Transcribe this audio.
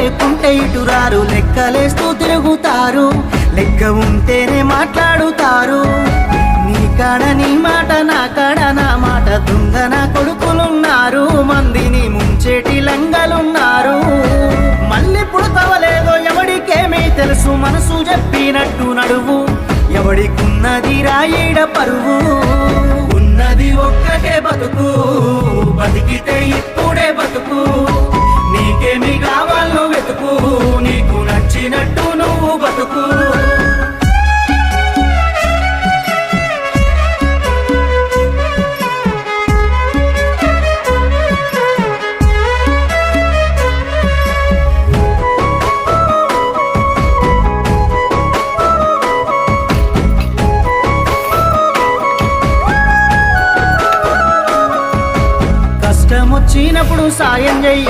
లేకుంటే ఇటురారు, లెక్కలేస్తూ తిరుగుతారు, లెక్క ఉంటేనే మాట్లాడుతారు. నీ కాడ నీ మాట, నా కాడ నా మాట, దొంగ నా కొడుకులున్నారు, మందిని ముంచేటి లంగలున్నారు. మళ్ళీ పుడతవలేదో ఎవడికేమీ తెలుసు, మనసు చెప్పినట్టు నడువు, ఎవడికున్నది రాయిడ పరువు. ఉన్నది ఒక్కటే బతుకు, బతికితే ఇప్పుడే బతుకు, నీకేమి కావాలో వెతుకు, నీకు నచ్చినట్టు నువ్వు బతుకు. కష్టమొచ్చినప్పుడు సాయం చెయ్య